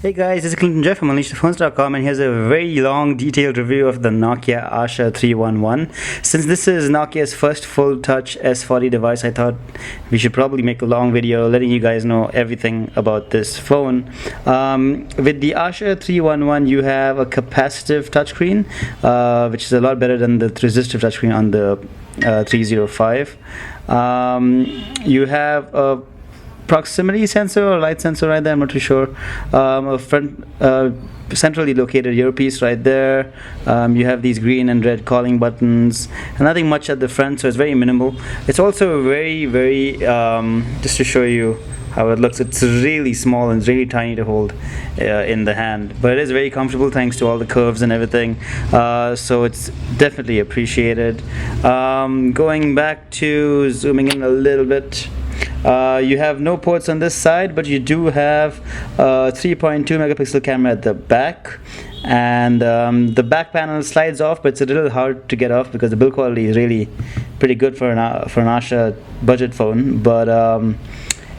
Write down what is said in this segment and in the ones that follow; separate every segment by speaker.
Speaker 1: Hey guys, this is Clinton Jeff from UnleashThePhones.com, and here's a very long detailed review of the Nokia Asha 311. Since this is Nokia's first full touch S40 device, I thought we should probably make a long video letting you guys know everything about this phone. With the Asha 311 you have a capacitive touchscreen, which is a lot better than the resistive touchscreen on the 305. You have a proximity sensor or light sensor right there, I'm not too sure. A front centrally located earpiece right there. You have these green and red calling buttons and nothing much at the front, so it's very minimal. It's also very just to show you how it looks, it's really small and it's really tiny to hold in the hand, but it is very comfortable thanks to all the curves and everything, so it's definitely appreciated. Going back to zooming in a little bit, you have no ports on this side, but you do have a 3.2 megapixel camera at the back, and the back panel slides off, but it's a little hard to get off because the build quality is really pretty good for an Asha budget phone. But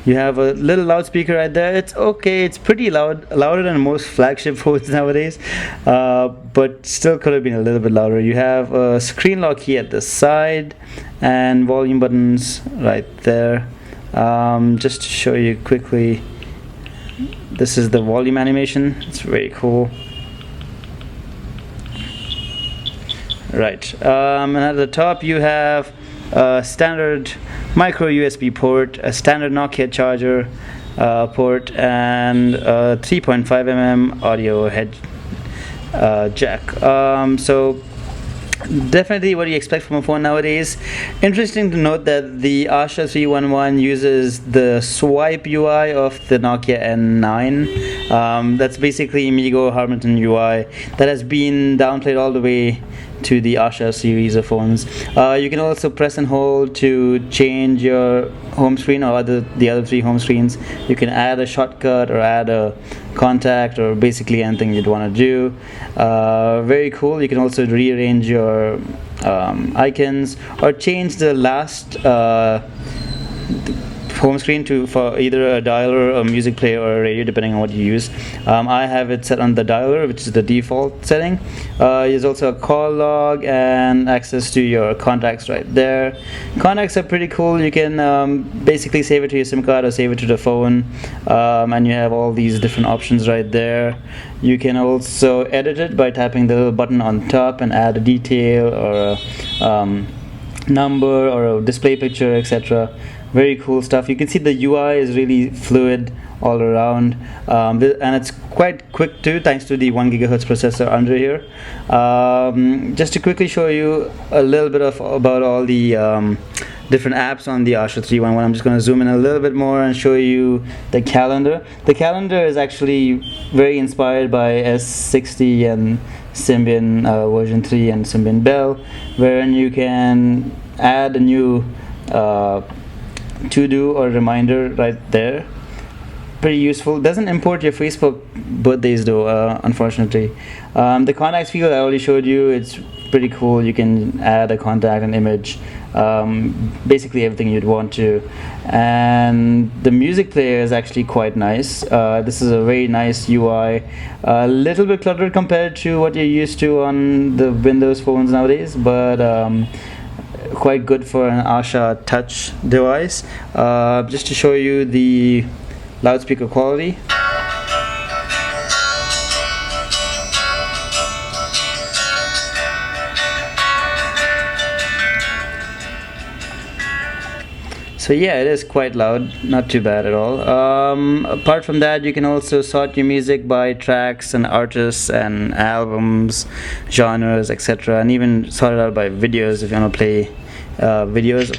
Speaker 1: you have a little loudspeaker right there. It's okay, it's pretty loud, louder than most flagship phones nowadays, but still could have been a little bit louder. You have a screen lock key at the side and volume buttons right there. Just to show you quickly, this is the volume animation. It's very cool. Right, and at the top you have a standard micro USB port, a standard Nokia charger port, and a 3.5 mm audio head jack. So definitely what you expect from a phone nowadays. Interesting to note that the Asha 311 uses the swipe UI of the Nokia N9. That's basically Migo Harmoniton UI that has been downplayed all the way to the Asha series of phones. You can also press and hold to change your home screen or the other three home screens. You can add a shortcut or add a contact or basically anything you'd want to do. Very cool. You can also rearrange your icons or change the last home screen for either a dialer, a music player, or a radio, depending on what you use. I have it set on the dialer, which is the default setting. There's also a call log and access to your contacts right there. Contacts are pretty cool. You can basically save it to your SIM card or save it to the phone, and you have all these different options right there. You can also edit it by tapping the little button on top and add a detail or a number or a display picture, etc. Very cool stuff. You can see the UI is really fluid all around, and it's quite quick too, thanks to the 1 GHz processor under here. Just to quickly show you a little bit about all the different apps on the Asha 311, I'm just going to zoom in a little bit more and show you the calendar. The calendar is actually very inspired by S60 and Symbian version 3 and Symbian Bell, wherein you can add a new to-do or reminder right there. Pretty useful. Doesn't import your Facebook birthdays though, unfortunately. The contacts field I already showed you. It's pretty cool. You can add a contact, an image, basically everything you'd want to. And the music player is actually quite nice. This is a very nice UI. A little bit cluttered compared to what you're used to on the Windows phones nowadays, but quite good for an Asha touch device. Just to show you the loudspeaker quality. So yeah, it is quite loud, not too bad at all. Apart from that, you can also sort your music by tracks and artists and albums, genres, etc., and even sort it out by videos if you want to play videos.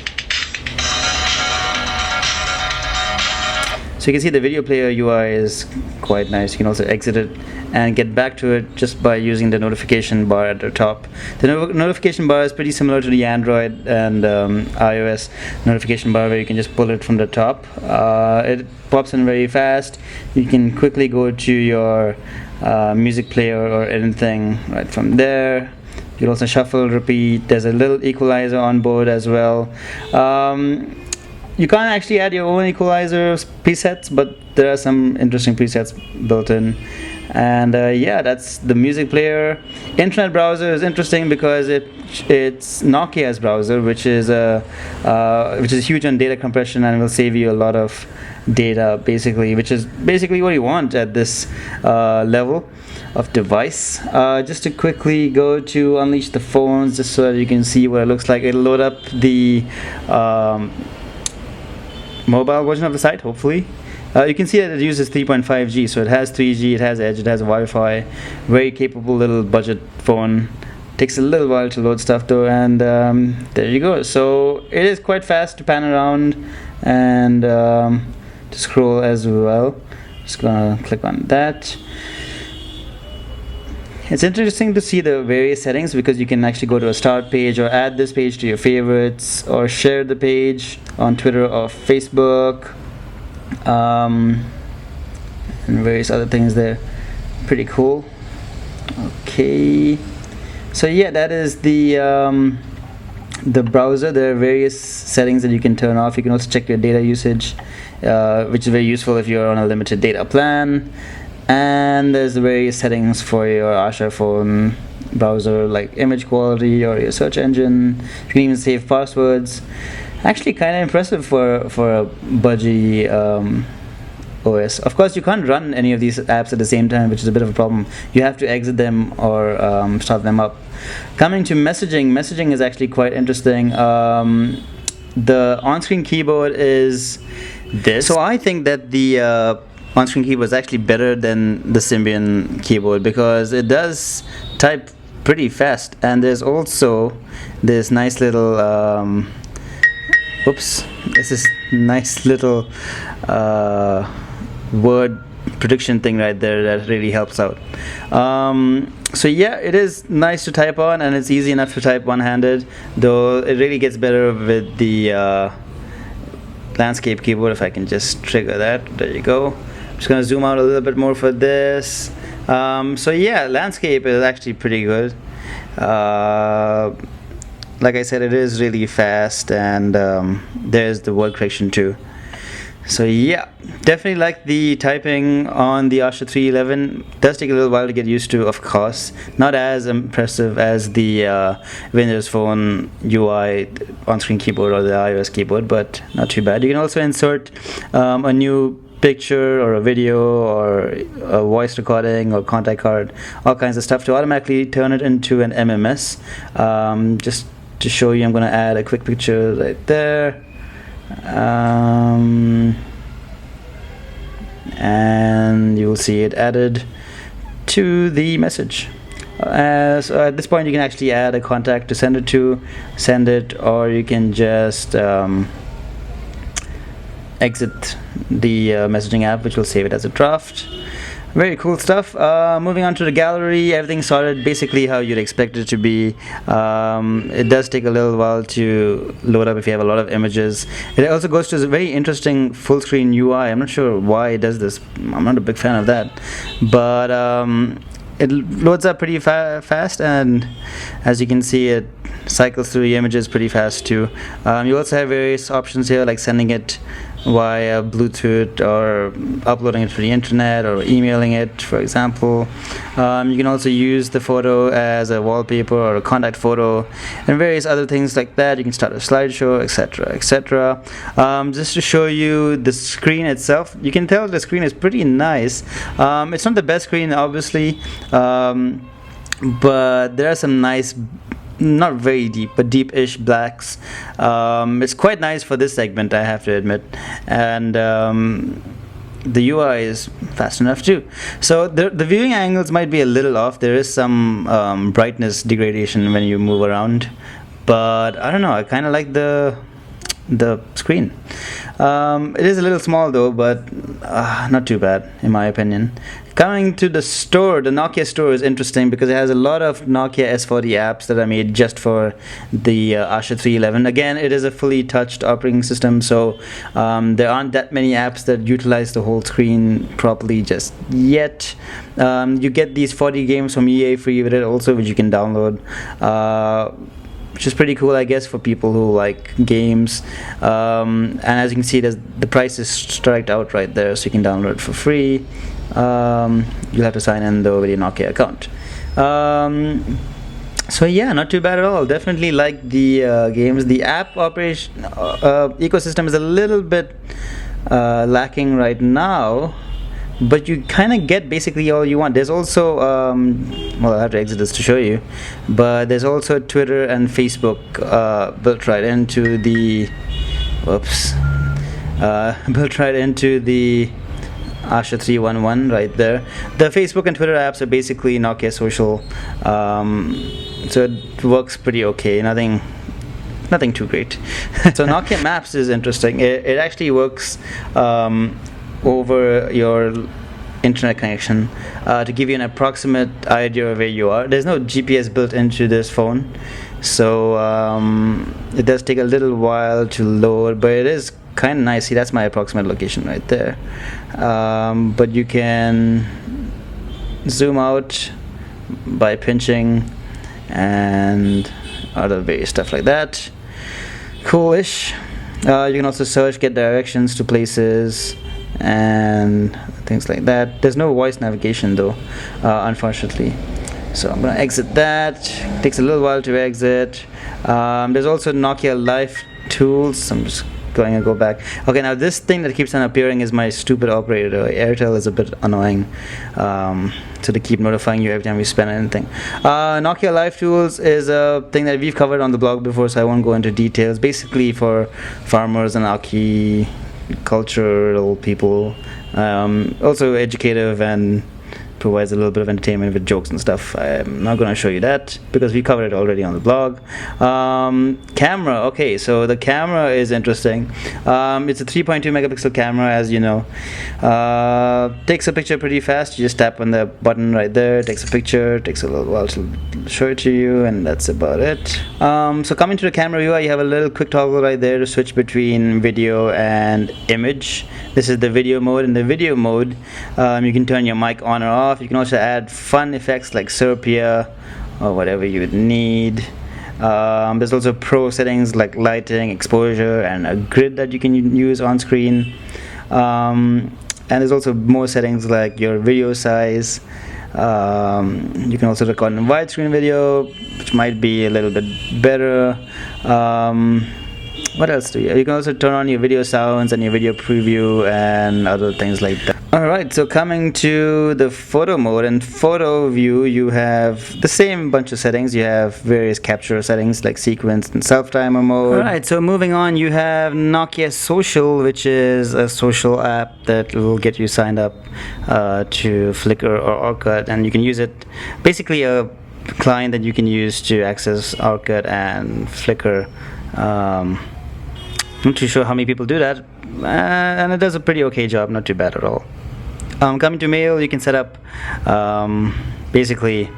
Speaker 1: So you can see the video player UI is quite nice. You can also exit it and get back to it just by using the notification bar at the top. The notification bar is pretty similar to the Android and iOS notification bar, where you can just pull it from the top. It pops in very fast. You can quickly go to your music player or anything right from there. You can also shuffle, repeat. There's a little equalizer on board as well. you can't actually add your own equalizer presets, but there are some interesting presets built in. And yeah, that's the music player. Internet browser is interesting because it's Nokia's browser, which is huge on data compression and will save you a lot of data, basically, which is basically what you want at this level of device. Just to quickly go to unleash the phones, just so that you can see what it looks like. It'll load up the mobile version of the site, hopefully. You can see that it uses 3.5G, so it has 3G, it has Edge, it has Wi-Fi. Very capable little budget phone. Takes a little while to load stuff though, and there you go. So it is quite fast to pan around and to scroll as well. Just gonna click on that. It's interesting to see the various settings, because you can actually go to a start page or add this page to your favorites or share the page on Twitter or Facebook. And various other things there. Pretty cool. Okay, so yeah, that is the browser. There are various settings that you can turn off. You can also check your data usage, which is very useful if you're on a limited data plan. And there's the various settings for your Asha phone browser, like image quality or your search engine. You can even save passwords. Actually, kind of impressive for a budgie OS. Of course, you can't run any of these apps at the same time, which is a bit of a problem. You have to exit them or start them up. Coming to messaging is actually quite interesting. The on-screen keyboard is this. So I think that the on-screen keyboard is actually better than the Symbian keyboard, because it does type pretty fast, and there's also this nice little this is nice little word prediction thing right there that really helps out. So yeah, it is nice to type on, and it's easy enough to type one-handed, though it really gets better with the landscape keyboard. If I can just trigger that, there you go. I'm just gonna zoom out a little bit more for this. So yeah, landscape is actually pretty good. Like I said, it is really fast, and there's the word correction too. So yeah, definitely like the typing on the Asha 311. Does take a little while to get used to, of course. Not as impressive as the Windows Phone UI on-screen keyboard or the iOS keyboard, but not too bad. You can also insert a new picture or a video or a voice recording or contact card, all kinds of stuff, to automatically turn it into an MMS. Just to show you, I'm going to add a quick picture right there, and you will see it added to the message. So at this point you can actually add a contact to send it, or you can just exit the messaging app, which will save it as a draft. Very cool stuff. Moving on to the gallery, everything started basically how you'd expect it to be. It does take a little while to load up if you have a lot of images. It also goes to a very interesting full screen UI. I'm not sure why it does this. I'm not a big fan of that, but it loads up pretty fast, and as you can see, it cycles through the images pretty fast too. You also have various options here, like sending it via Bluetooth or uploading it to the internet or emailing it, for example. You can also use the photo as a wallpaper or a contact photo, and various other things like that. You can start a slideshow, etc., etc. Just to show you the screen itself, you can tell the screen is pretty nice. It's not the best screen, obviously, but there are some nice, not very deep, but deep-ish blacks. It's quite nice for this segment, I have to admit, and the UI is fast enough too. So the viewing angles might be a little off. There is some brightness degradation when you move around, but I don't know, I kind of like the screen. It is a little small though, but not too bad in my opinion. Coming to the store, the Nokia Store is interesting because it has a lot of Nokia S40 apps that are made just for the Asha 311. Again, it is a fully touched operating system, so there aren't that many apps that utilize the whole screen properly just yet. You get these 40 games from EA free with it also, which you can download, which is pretty cool, I guess, for people who like games. And as you can see, the price is striked out right there, so you can download it for free. You'll have to sign in though with your Nokia account. So yeah, not too bad at all. Definitely like the games. The app operation ecosystem is a little bit lacking right now, but you kind of get basically all you want. There's also well, I have to exit this to show you, but there's also Twitter and Facebook built right into the built right into the Asha 311 right there. The Facebook and Twitter apps are basically Nokia Social, so it works pretty okay. Nothing too great. So Nokia Maps is interesting. It actually works over your internet connection to give you an approximate idea of where you are. There's no GPS built into this phone, so it does take a little while to load, but it is kind of nice. See, that's my approximate location right there. But you can zoom out by pinching and other various stuff like that. Coolish. You can also search, get directions to places and things like that. There's no voice navigation though, unfortunately. So I'm gonna exit that. Takes a little while to exit. There's also Nokia Life tools. I'm just going to go back. Okay, now this thing that keeps on appearing is my stupid operator. Airtel is a bit annoying, so they keep notifying you every time you spend anything. Nokia Life Tools is a thing that we've covered on the blog before, so I won't go into details. Basically for farmers and cultural people, also educative and provides a little bit of entertainment with jokes and stuff. I'm not going to show you that because we covered it already on the blog. Camera. Okay, so the camera is interesting. It's a 3.2 megapixel camera, as you know. Takes a picture pretty fast. You just tap on the button right there, takes a picture. Takes a little while to show it to you, and that's about it. So coming to the camera viewer, you have a little quick toggle right there to switch between video and image. This is the video mode. In the video mode, you can turn your mic on or off. You can also add fun effects like sepia or whatever you would need. There's also pro settings like lighting, exposure, and a grid that you can use on screen. And there's also more settings like your video size. You can also record in widescreen video, which might be a little bit better. What else do you have? You can also turn on your video sounds and your video preview and other things like that. Alright, so coming to the photo mode. In photo view, you have the same bunch of settings. You have various capture settings like sequence and self-timer mode. Alright, so moving on, you have Nokia Social, which is a social app that will get you signed up to Flickr or Orkut, and you can use it, basically a client that you can use to access Orkut and Flickr. Not too sure how many people do that, and it does a pretty okay job, not too bad at all. Coming to mail, you can set up basically,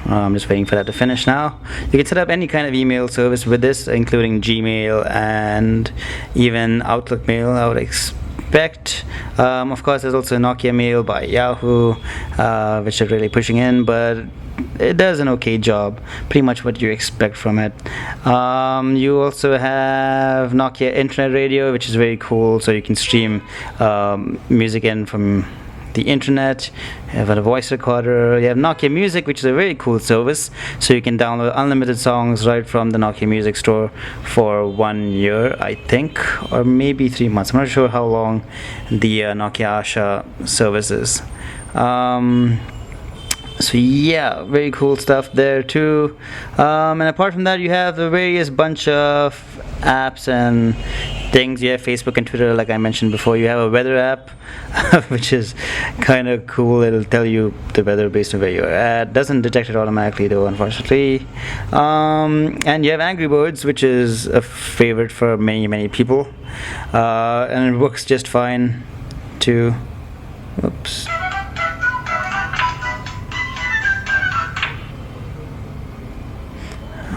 Speaker 1: I'm just waiting for that to finish now. You can set up any kind of email service with this, including Gmail and even Outlook Mail, I would expect. Of course, there's also Nokia Mail by Yahoo, which they're really pushing in, but it does an okay job, pretty much what you expect from it. You also have Nokia Internet Radio, which is very cool, so you can stream music in from the internet. You have a voice recorder. You have Nokia Music, which is a very cool service, so you can download unlimited songs right from the Nokia Music Store for 1 year, I think, or maybe 3 months. I'm not sure how long the Nokia Asha service is. So yeah, very cool stuff there too. And apart from that, you have the various bunch of apps and things. You have Facebook and Twitter, like I mentioned before. You have a weather app, which is kind of cool. It'll tell you the weather based on where you're at. Doesn't detect it automatically though, unfortunately. And you have Angry Birds, which is a favorite for many people, and it works just fine too. Oops.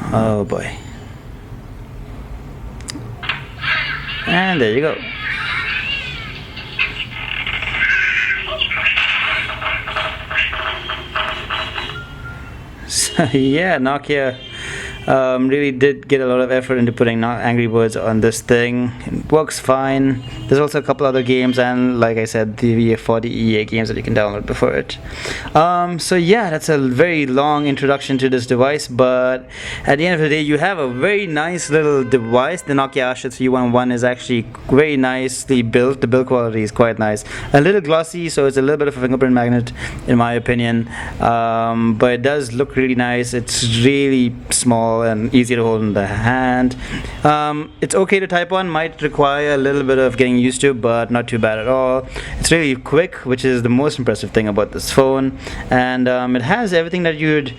Speaker 1: Oh boy. And there you go. So yeah, Nokia Really did get a lot of effort into putting Angry Birds on this thing. It works fine. There's also a couple other games, and like I said, the 40 EA games that you can download before it. So yeah, that's a very long introduction to this device, but at the end of the day, you have a very nice little device. The Nokia Asha 311 is actually very nicely built. The build quality is quite nice. A little glossy, so it's a little bit of a fingerprint magnet in my opinion, but it does look really nice. It's really small and easy to hold in the hand. It's okay to type on, might require a little bit of getting used to, but not too bad at all. It's really quick, which is the most impressive thing about this phone, and it has everything that you'd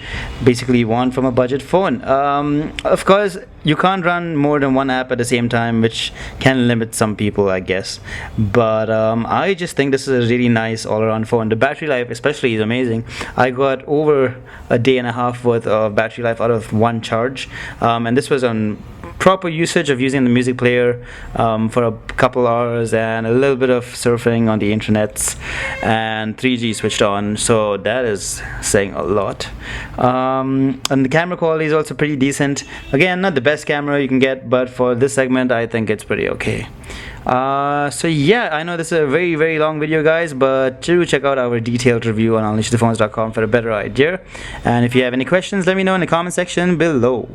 Speaker 1: basically want from a budget phone. Of course, you can't run more than one app at the same time, which can limit some people, I guess, but I just think this is a really nice all-around phone. The battery life especially is amazing. I got over a day and a half worth of battery life out of one charge, and this was on proper usage of using the music player for a couple hours and a little bit of surfing on the internets, and 3G switched on, so that is saying a lot. And the camera quality is also pretty decent. Again, not the best camera you can get, but for this segment I think it's pretty okay. So yeah, I know this is a very, very long video, guys, but do check out our detailed review on unleashthephones.com for a better idea. And if you have any questions, let me know in the comment section below.